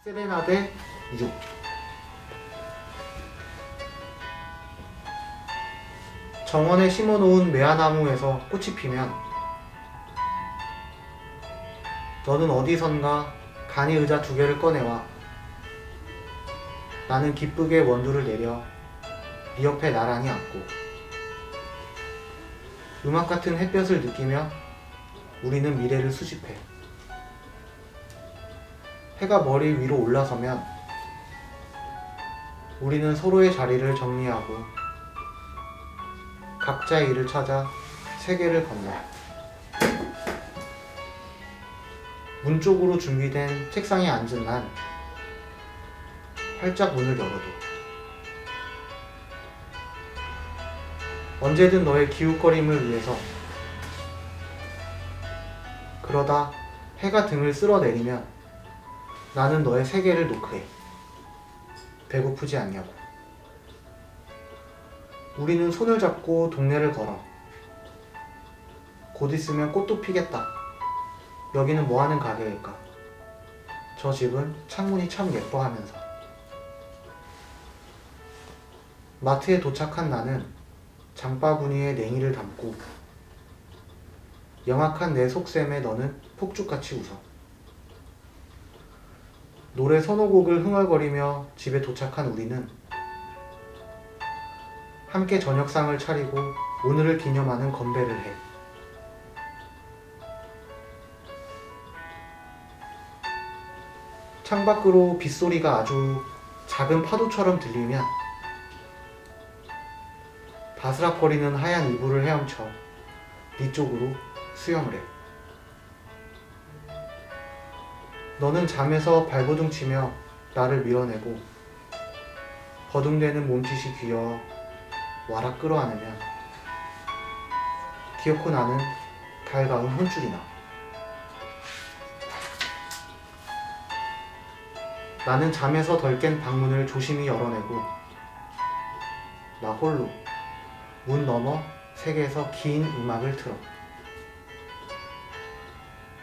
세레나데 6. 정원에 심어놓은 매화나무에서 꽃이 피면 너는 어디선가 간이 의자 2개를 꺼내와 나는 기쁘게 원두를 내려 네 옆에 나란히 앉고 음악 같은 햇볕을 느끼며 우리는 미래를 수집해. 해가 머리 위로 올라서면 우리는 서로의 자리를 정리하고 각자의 일을 찾아 세계를 건너 문 쪽으로 준비된 책상에 앉은 난 활짝 문을 열어도 언제든 너의 기웃거림을 위해서. 그러다 해가 등을 쓸어내리면 나는 너의 세계를 노크해. 배고프지 않냐고. 우리는 손을 잡고 동네를 걸어. 곧 있으면 꽃도 피겠다. 여기는 뭐하는 가게일까? 저 집은 창문이 참 예뻐하면서. 마트에 도착한 나는 장바구니에 냉이를 담고 영악한 내 속셈에 너는 폭죽같이 웃어. 노래 선호곡을 흥얼거리며 집에 도착한 우리는 함께 저녁상을 차리고 오늘을 기념하는 건배를 해. 창밖으로 빗소리가 아주 작은 파도처럼 들리면 바스락거리는 하얀 이불을 헤엄쳐 네 쪽으로 수영을 해. 너는 잠에서 발버둥 치며 나를 밀어내고 버둥대는 몸짓이 귀여워 와락 끌어안으면 기어코 나는 달가운 혼쭐이 나. 나는 잠에서 덜 깬 방문을 조심히 열어내고 나 홀로 문 너머 세계에서 긴 음악을 틀어.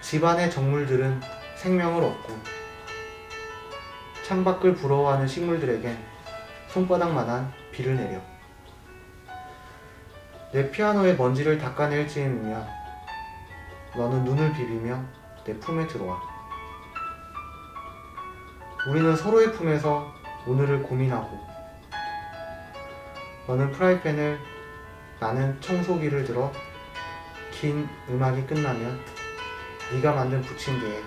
집안의 정물들은 생명을 얻고 창밖을 부러워하는 식물들에겐 손바닥만한 비를 내려. 내 피아노의 먼지를 닦아낼 즈음이면 너는 눈을 비비며 내 품에 들어와. 우리는 서로의 품에서 오늘을 고민하고 너는 프라이팬을 나는 청소기를 들어 긴 음악이 끝나면 네가 만든 부침개에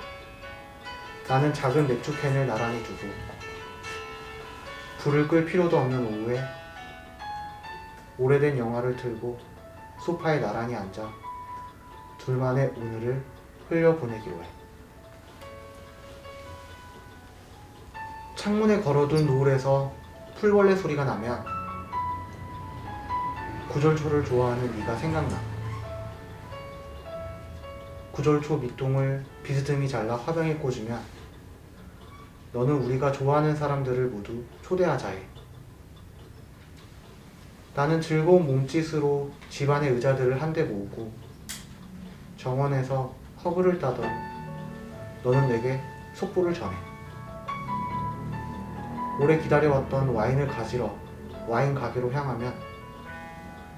나는 작은 맥주캔을 나란히 두고 불을 끌 필요도 없는 오후에 오래된 영화를 틀고 소파에 나란히 앉아 둘만의 오늘을 흘려보내기로 해. 창문에 걸어둔 노을에서 풀벌레 소리가 나면 구절초를 좋아하는 네가 생각나. 구절초 밑동을 비스듬히 잘라 화병에 꽂으면 너는 우리가 좋아하는 사람들을 모두 초대하자 해. 나는 즐거운 몸짓으로 집안의 의자들을 한데 모으고 정원에서 허브를 따던 너는 내게 속보를 전해. 오래 기다려왔던 와인을 가지러 와인 가게로 향하면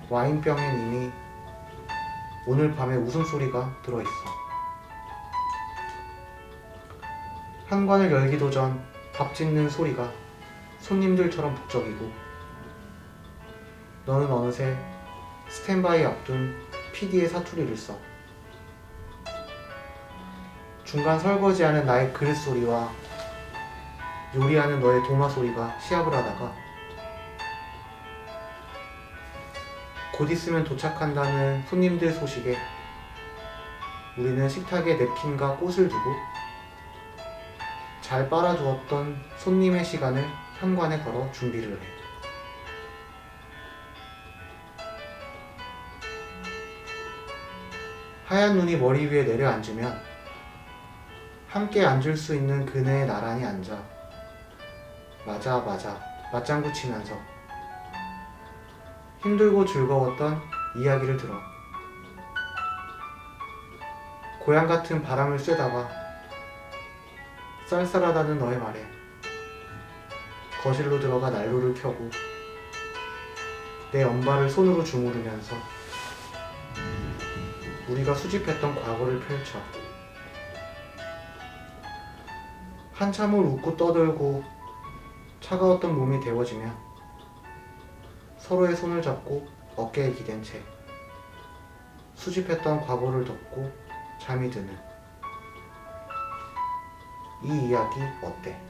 와인병엔 이미 오늘 밤에 웃음소리가 들어있어. 한 관을 열기도 전 밥 짓는 소리가 손님들처럼 북적이고 너는 어느새 스탠바이 앞둔 PD의 사투리를 써. 중간 설거지하는 나의 그릇 소리와 요리하는 너의 도마 소리가 시합을 하다가 곧 있으면 도착한다는 손님들 소식에 우리는 식탁에 냅킨과 꽃을 두고 잘 빨아두었던 손님의 시간을 현관에 걸어 준비를 해. 하얀 눈이 머리 위에 내려앉으면 함께 앉을 수 있는 그네에 나란히 앉아 맞아 맞장구 치면서 힘들고 즐거웠던 이야기를 들어. 고향 같은 바람을 쐬다가 쌀쌀하다는 너의 말에 거실로 들어가 난로를 켜고 내 엄발을 손으로 주무르면서 우리가 수집했던 과거를 펼쳐 한참을 웃고 떠들고 차가웠던 몸이 데워지면 서로의 손을 잡고 어깨에 기댄 채 수집했던 과거를 덮고 잠이 드는 이 이야기 어때?